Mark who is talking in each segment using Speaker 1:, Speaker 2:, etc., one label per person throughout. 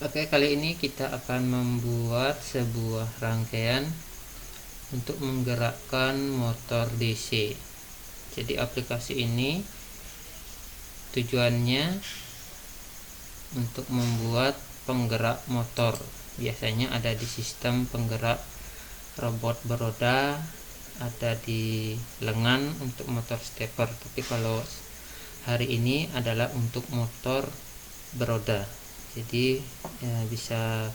Speaker 1: Oke, kali ini kita akan membuat sebuah rangkaian untuk menggerakkan motor DC. Jadi aplikasi ini tujuannya untuk membuat penggerak motor. Biasanya ada di sistem penggerak robot beroda, ada di lengan untuk motor stepper. Tapi kalau hari ini adalah untuk motor beroda. Jadi bisa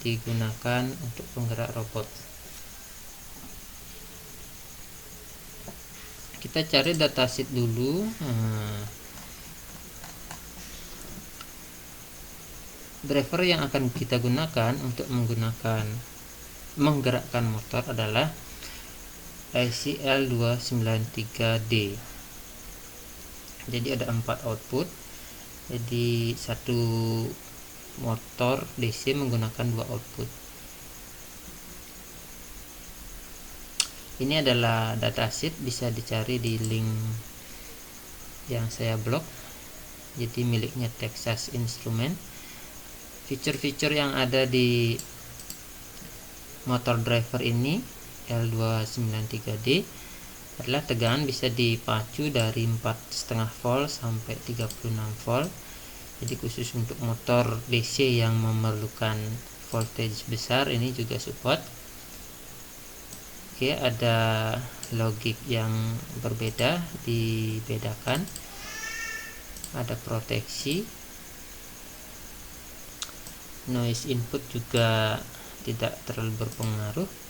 Speaker 1: digunakan untuk penggerak robot. Kita cari datasheet dulu. Driver yang akan kita gunakan untuk menggerakkan motor adalah ICL293D. Jadi ada 4 output. Jadi satu motor DC menggunakan 2 output. Ini adalah datasheet, bisa dicari di link yang saya blog. Jadi miliknya Texas Instruments. Fitur-fitur yang ada di motor driver ini L293D adalah tegangan bisa dipacu dari 4,5 volt sampai 36 volt. Jadi khusus untuk motor DC yang memerlukan voltage besar ini juga support. Oke, ada logik yang berbeda, dibedakan. Ada proteksi. Noise input juga tidak terlalu berpengaruh.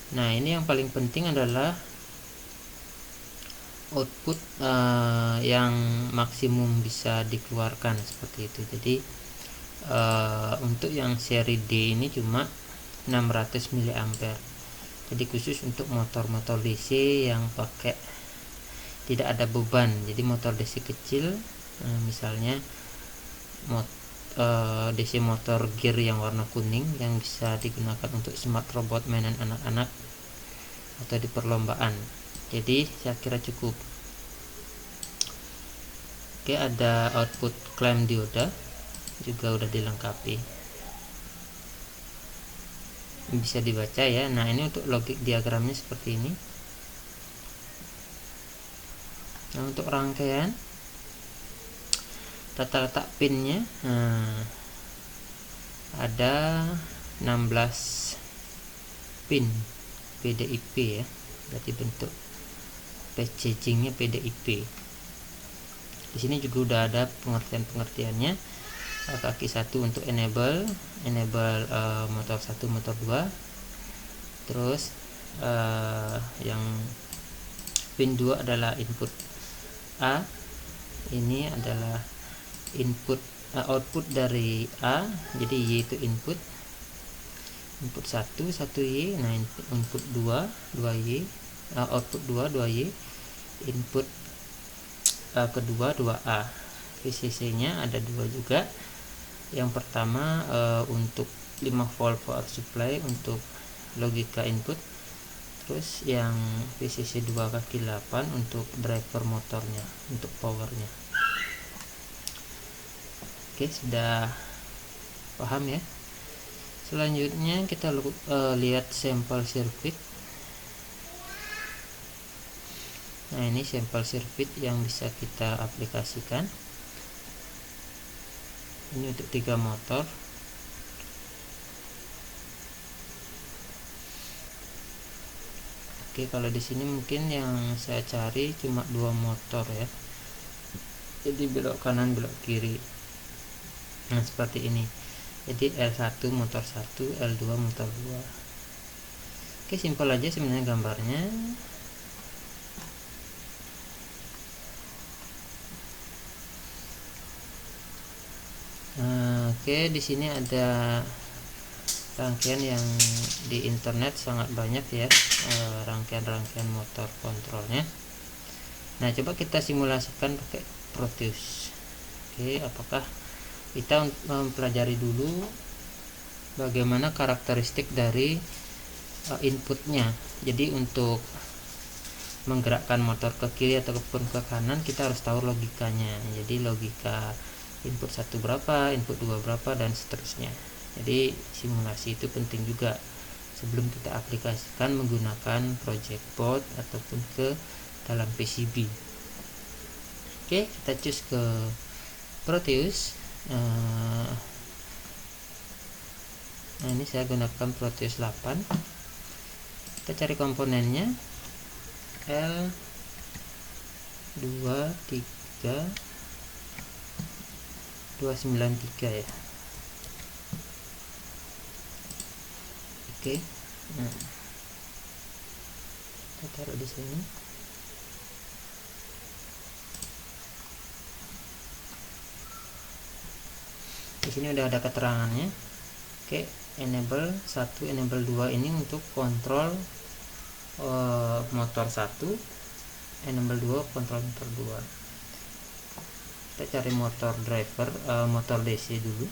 Speaker 1: Nah, ini yang paling penting adalah output yang maksimum bisa dikeluarkan seperti itu. Jadi untuk yang seri D ini cuma 600 mA. Jadi khusus untuk motor-motor DC yang pakai tidak ada beban. Jadi motor DC kecil, misalnya DC motor gear yang warna kuning yang bisa digunakan untuk smart robot mainan anak-anak atau di perlombaan. Jadi saya kira cukup. Oke, ada output clamp dioda juga udah dilengkapi, bisa dibaca ya. Nah, ini untuk logik diagramnya seperti ini. Nah, untuk rangkaian tata letak pinnya, ada 16 pin PDIP ya, berarti bentuk packagingnya PDIP. Di sini juga udah ada pengertiannya. Kaki 1 untuk enable motor 1, motor 2. Terus yang pin 2 adalah input A. Ini adalah output dari A. Jadi Y itu input 1 Y. Nah, input 2Y, output 2Y, input kedua 2A. VCC nya ada 2 juga. Yang pertama untuk 5 volt power supply untuk logika input. Terus yang VCC 2 kaki 8 untuk driver motornya, untuk powernya. Oke, sudah paham ya. Selanjutnya kita lihat sampel sirkuit. Nah, ini sampel sirkuit yang bisa kita aplikasikan. Ini untuk 3 motor. Oke, kalau di sini mungkin yang saya cari cuma 2 motor ya. Jadi belok kanan, belok kiri. Nah, seperti ini. Jadi L1 motor 1, L2 motor 2. Oke, simpel aja sebenarnya gambarnya. Oke, di sini ada rangkaian yang di internet sangat banyak ya, rangkaian-rangkaian motor kontrolnya. Nah, coba kita simulasikan pakai Proteus. Oke, apakah kita mempelajari dulu bagaimana karakteristik dari inputnya. Jadi untuk menggerakkan motor ke kiri ataupun ke kanan kita harus tahu logikanya. Jadi logika input 1 berapa, input 2 berapa, dan seterusnya. Jadi simulasi itu penting juga sebelum kita aplikasikan menggunakan project board ataupun ke dalam PCB. Oke, kita choose ke Proteus. Nah, ini saya gunakan Proteus 8. Kita cari komponennya L23293 ya. Oke. Nah, kita taruh di sini. Di sini udah ada keterangannya. Oke, enable 1, enable 2 ini untuk kontrol motor 1, enable 2 kontrol motor 2. Kita cari motor driver, motor DC dulu.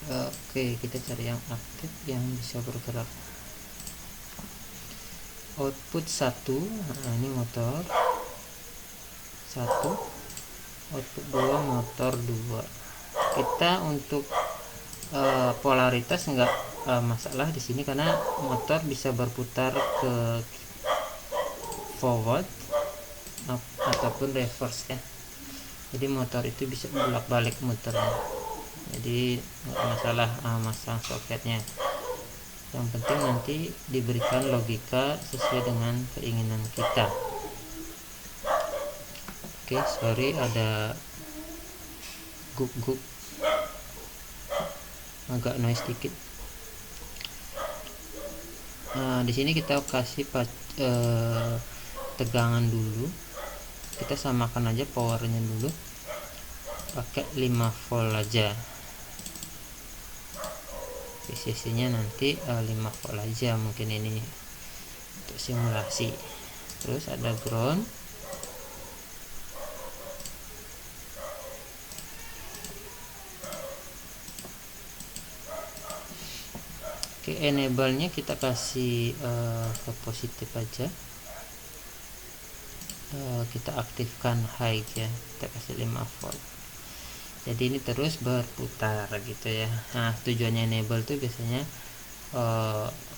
Speaker 1: Oke, kita cari yang aktif yang bisa bergerak. Output 1, nah ini motor 1, output 2 motor 2. Kita untuk polaritas enggak masalah di sini karena motor bisa berputar ke forward ataupun reverse ya. Jadi motor itu bisa bolak-balik muternya. Jadi enggak masalah masang soketnya. Yang penting nanti diberikan logika sesuai dengan keinginan kita. Oke, sorry ada guk-guk, agak noise dikit. Di sini kita kasih tegangan dulu. Kita samakan aja powernya dulu, pakai 5 volt aja. VCC nya nanti 5 volt aja mungkin ini untuk simulasi. Terus ada ground. Oke, enable nya kita kasih ke positif aja. Kita aktifkan high ya, kita kasih 5 volt. Jadi ini terus berputar gitu ya. Nah, tujuannya enable tuh biasanya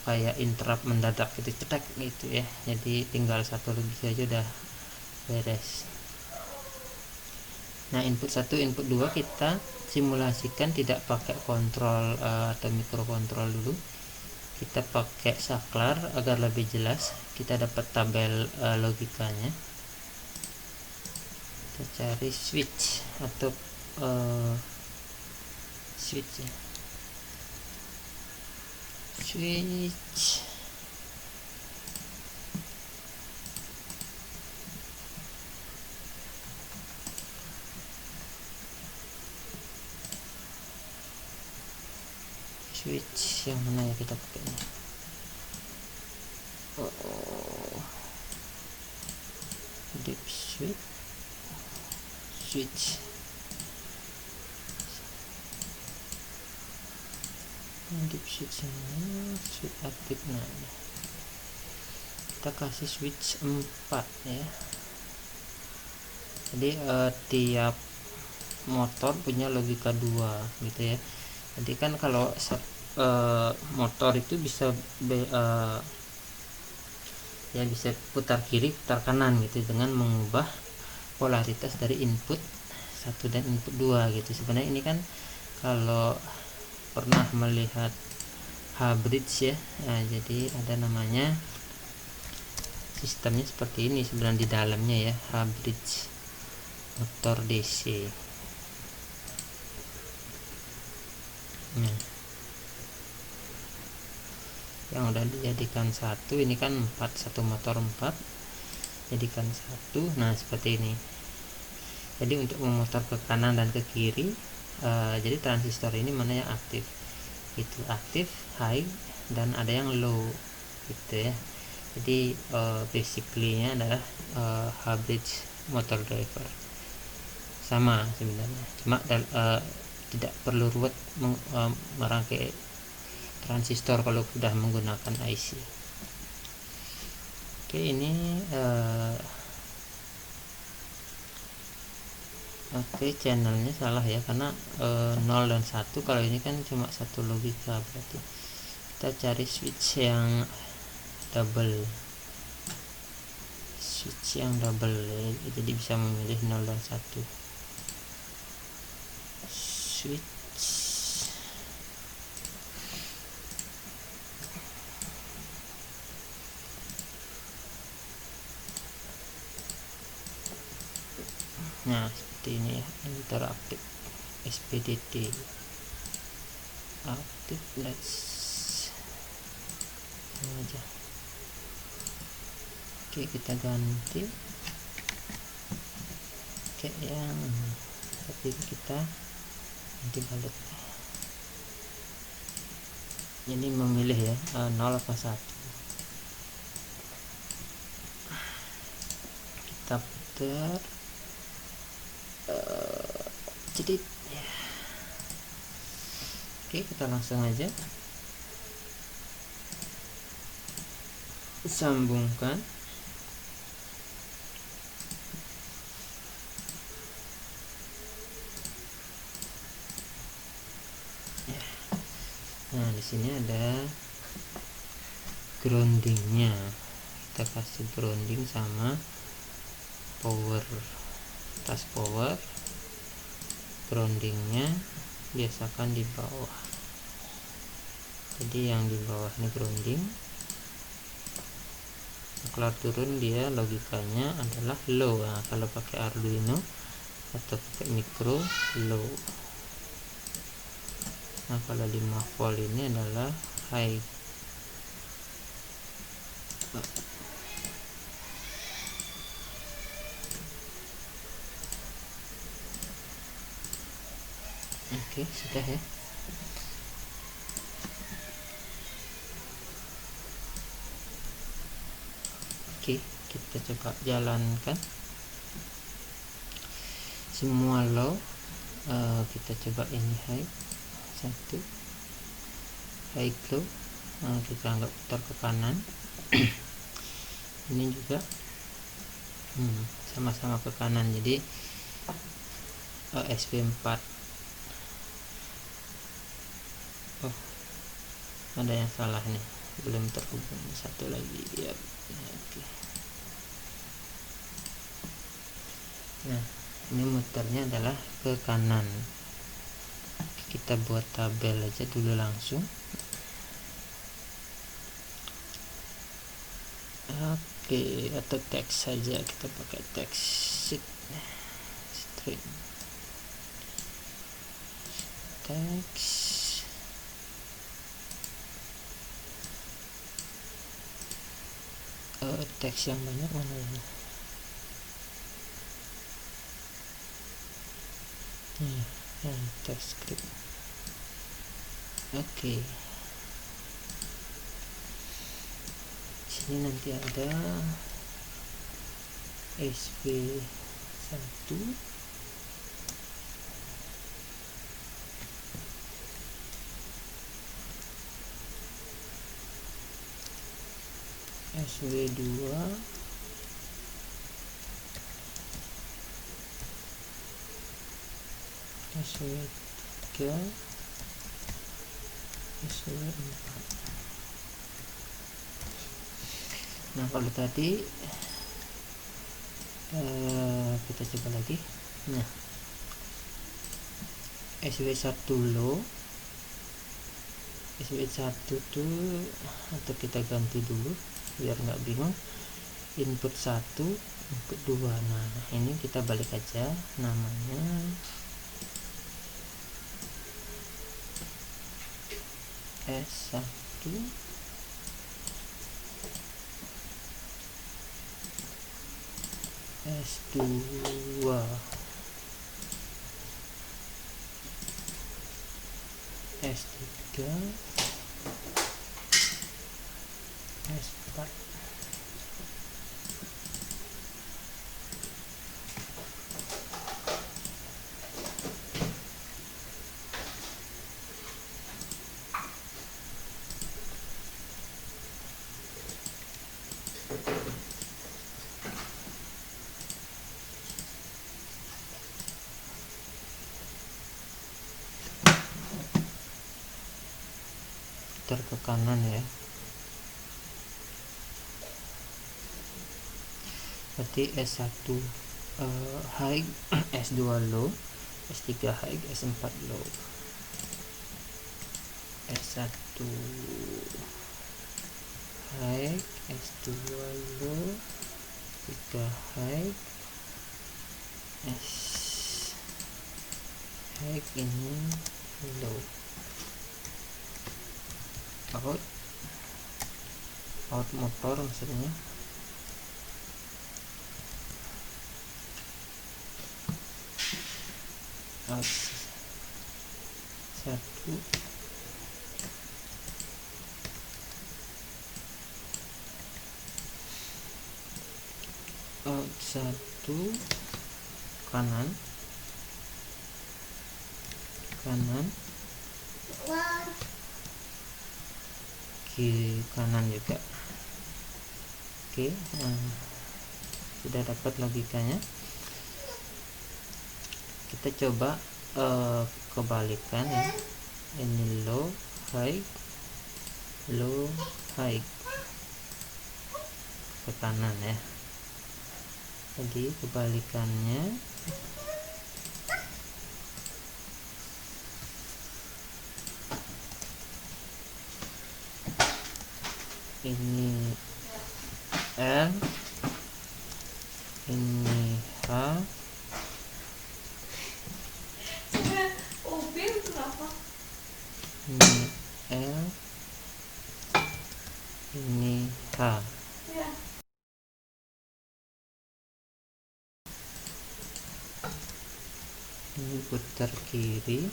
Speaker 1: kayak interrupt mendadak gitu, cetak gitu ya. Jadi tinggal satu logika aja udah beres. Nah, input 1, input 2 kita simulasikan tidak pakai kontrol atau mikrokontrol dulu. Kita pakai saklar agar lebih jelas. Kita dapat tabel logikanya. Kita cari switch atau switch ya. Switch yang mana ya kita pakainya? Deep switch deep switch aktif. Nah, kita kasih switch 4 ya. Jadi tiap motor punya logika 2 gitu ya. Jadi kan kalau motor itu bisa ya bisa putar kiri, putar kanan gitu dengan mengubah polaritas dari input 1 dan input 2 gitu. Sebenarnya ini kan kalau pernah melihat H-bridge ya, nah, jadi ada namanya sistemnya seperti ini sebenarnya di dalamnya ya, H-bridge motor DC. Nah, yang udah dijadikan satu ini kan 1 motor 4 jadikan 1. Nah, seperti ini. Jadi untuk memutar ke kanan dan ke kiri, jadi transistor ini mana yang aktif, itu aktif, high, dan ada yang low gitu ya. Jadi basically nya adalah H-bridge motor driver, sama sebenarnya, cuma tidak perlu ruwet merangkai transistor kalau sudah menggunakan IC. Oke, ini oke, channelnya salah ya, karena 0 dan 1. Kalau ini kan cuma satu logika, berarti kita cari switch yang double, jadi bisa memilih 0 dan 1. Switch nah seperti ini ya, interaktif SPDT aktif. Let's aja. Oke, kita ganti kayak yang tapi kita ganti balik, ini memilih ya 0 apa 1. Kita putar jadi ya. Oke, kita langsung aja sambungkan. Nah, di sini ada groundingnya, kita kasih grounding sama power, tas power, groundingnya biasakan di bawah, jadi yang di bawah ini grounding. Kalau turun dia logikanya adalah low. Nah, kalau pakai Arduino atau pakai micro low. Nah, kalau 5 volt ini adalah high. Oke, sudah ya. Oke, kita coba jalankan semua low. Kita coba ini high, 1 high low. Kita anggap putar ke kanan. Ini juga sama-sama ke kanan, jadi SP4. Oh, ada yang salah nih, belum terhubung. Satu lagi ya. Oke. Nah, ini muternya adalah ke kanan. Kita buat tabel aja dulu langsung. Oke, atau teks saja, kita pakai teks string teks. Teks yang banyak mana ini? Teks script. Oke. Sini nanti ada SP1 SW2 SW3 SW4. Nah, kalau tadi kita coba lagi. Nah, SW1 low, SW1 tuh, atau kita ganti dulu biar nggak bingung, input 1 input 2. Nah, ini kita balik aja namanya S1 S2 S3 S4. putar ke kanan ya. Berarti S1 high, S2 low, S3 high, S4 low. S1 high, S2 low, 3 high, S high, ini low. Out motor maksudnya. Out 1, out 1, kanan, kiri, kanan juga. Oke, sudah dapat logikanya. Kita coba kebalikan ya. Ini low, high, low, high ke kanan ya. Jadi kebalikannya ini L, ini H, ini L, ini H. Ini putar kiri,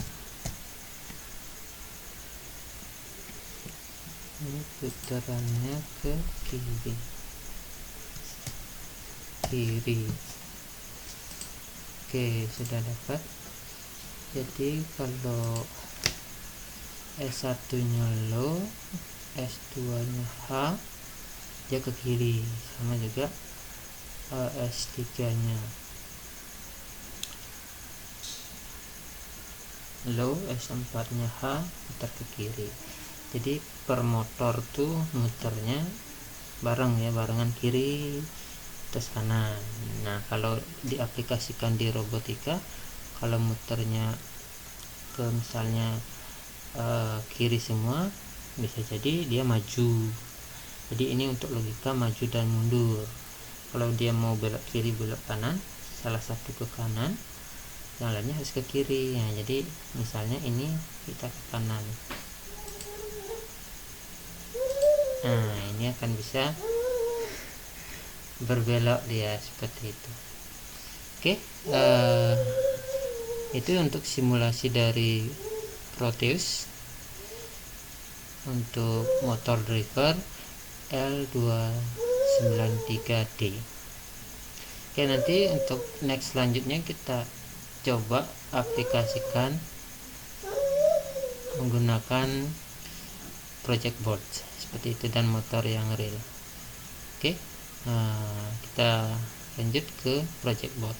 Speaker 1: ini putarannya ke kiri. Oke, sudah dapat. Jadi kalau S1 nya low, S2 nya H, dia ke kiri. Sama juga S3 nya low, S4 nya H, putar ke kiri. Jadi per motor tuh muternya bareng ya, barengan kiri terus kanan. Nah, kalau diaplikasikan di robotika, kalau muternya ke misalnya kiri semua, bisa jadi dia maju. Jadi ini untuk logika maju dan mundur. Kalau dia mau belok kiri, belok kanan, salah satu ke kanan, yang lainnya harus ke kiri. Nah, jadi misalnya ini kita ke kanan, nah ini akan bisa berbelok dia seperti itu. Oke, itu untuk simulasi dari Proteus untuk motor driver L293D. Oke, nanti untuk next selanjutnya kita coba aplikasikan menggunakan project board seperti itu dan motor yang real. Oke, kita lanjut ke project board.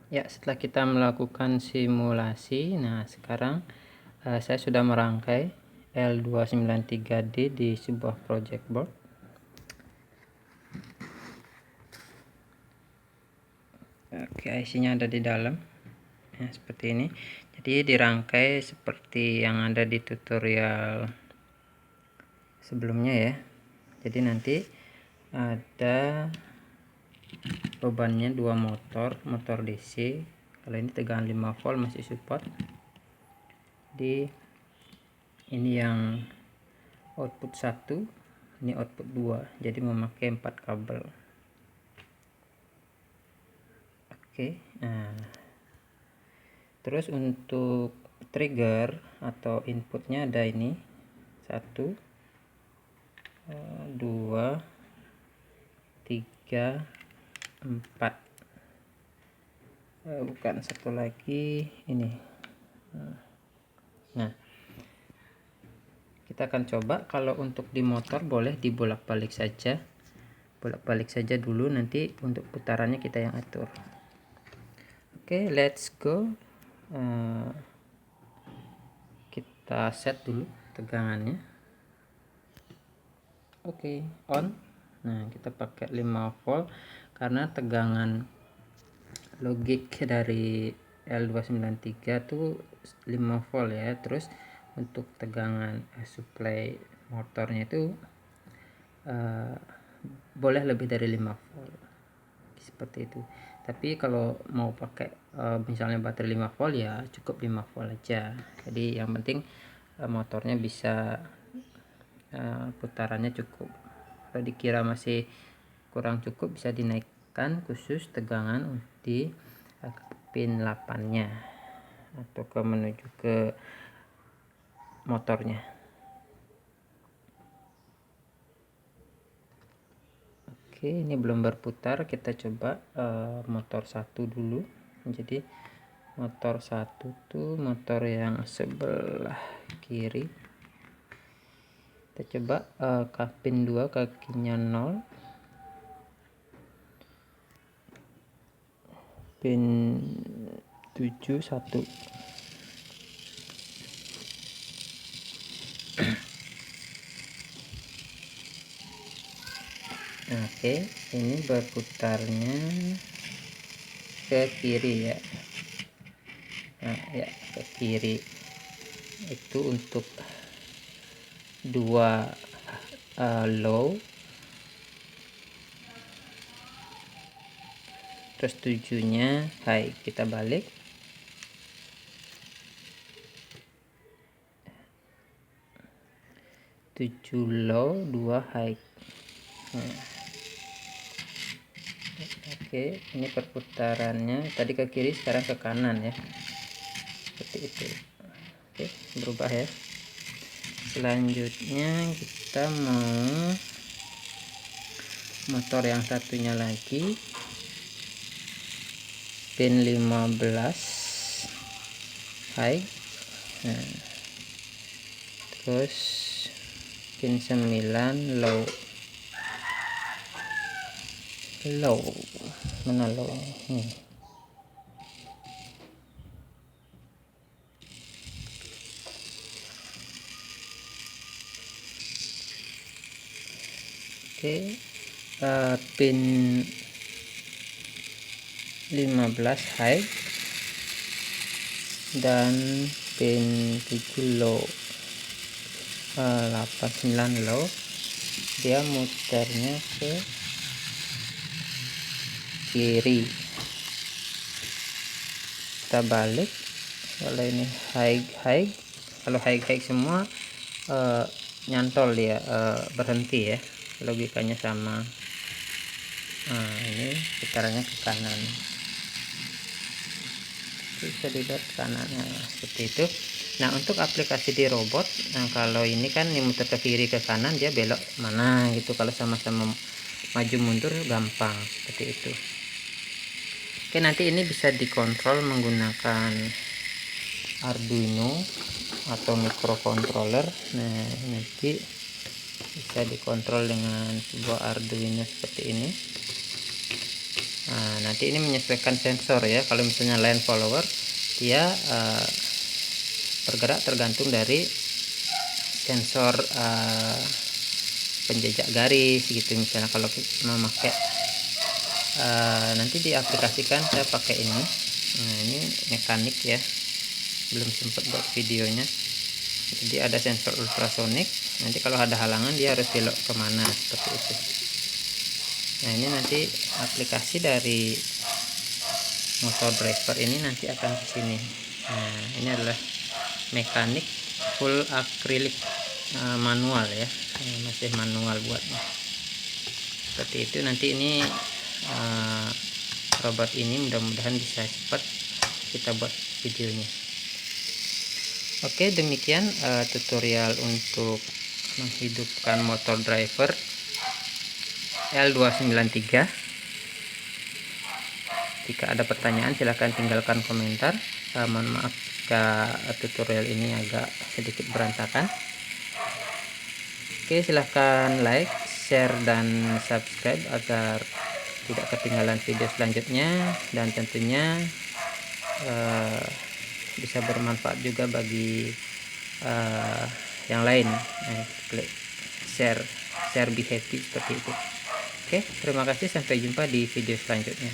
Speaker 1: Ya, setelah kita melakukan simulasi, nah sekarang saya sudah merangkai L293D di sebuah project board. Oke, IC-nya ada di dalam ya, seperti ini. Jadi dirangkai seperti yang ada di tutorial sebelumnya ya. Jadi nanti ada bebannya 2 motor DC. Kalau ini tegangan 5 volt masih support. Di ini yang output 1, ini output 2, jadi memakai 4 kabel. Oke, nah terus untuk trigger atau inputnya ada ini 1, 2, 3, 4, bukan satu lagi ini. Nah, kita kita akan coba. Kalau untuk di motor boleh dibolak-balik saja, dulu, nanti untuk putarannya kita yang atur. Oke, let's go. Kita set dulu tegangannya. Oke, on. Nah, kita pakai 5 volt karena tegangan logik dari L293 tuh 5 volt ya. Terus untuk tegangan supply motornya itu boleh lebih dari 5 volt seperti itu. Tapi kalau mau pakai misalnya baterai 5 volt ya cukup 5 volt aja. Jadi yang penting motornya bisa putarannya cukup. Kalau dikira masih kurang cukup bisa dinaikkan khusus tegangan di pin 8 nya atau ke menuju ke motornya. Oke, ini belum berputar, kita coba motor 1 dulu. Jadi motor 1 tuh motor yang sebelah kiri. Kita coba pin 2 kakinya 0, pin 7 1. Oke, ini berputarnya ke kiri ya. Nah, ya ke kiri. Itu untuk 2 low, terus 7-nya high. Kita balik. Tujuh low, 2 high. Nah. Oke, ini perputarannya tadi ke kiri, sekarang ke kanan ya, seperti itu. Oke, berubah ya. Selanjutnya kita mau motor yang satunya lagi, pin 15 high. Nah, terus pin 9 low. Mana low? Oke, pin 15 high dan pin 7 low, 89 low. Dia muternya ke kiri. Kita balik. Kalau ini high, kalau high semua nyantol dia, berhenti ya, logikanya sama. Nah, ini putarannya ke kanan, bisa dilihat kanannya seperti itu. Nah, untuk aplikasi di robot, nah kalau ini kan muter ke kiri ke kanan, dia belok mana gitu. Kalau sama-sama maju mundur gampang seperti itu. Oke, nanti ini bisa dikontrol menggunakan Arduino atau microcontroller. Nah, nanti bisa dikontrol dengan sebuah Arduino seperti ini. Nah, nanti ini menyesuaikan sensor ya. Kalau misalnya line follower, dia bergerak tergantung dari sensor penjejak garis gitu. Misalnya kalau memakai nanti diaplikasikan, saya pakai ini. Nah, ini mekanik ya, belum sempat buat videonya. Jadi ada sensor ultrasonik, nanti kalau ada halangan dia harus belok kemana seperti itu. Nah, ini nanti aplikasi dari motor driver ini nanti akan ke sini. Nah, ini adalah mekanik full akrilik, manual ya, masih manual buatnya seperti itu. Nanti ini robot ini mudah-mudahan bisa cepat kita buat videonya. Oke, demikian tutorial untuk menghidupkan motor driver L293. Jika ada pertanyaan silahkan tinggalkan komentar. Mohon maaf jika tutorial ini agak sedikit berantakan. Oke, silahkan like, share, dan subscribe agar tidak ketinggalan video selanjutnya, dan tentunya bisa bermanfaat juga bagi yang lain. Klik share be happy seperti itu. Oke, terima kasih, sampai jumpa di video selanjutnya.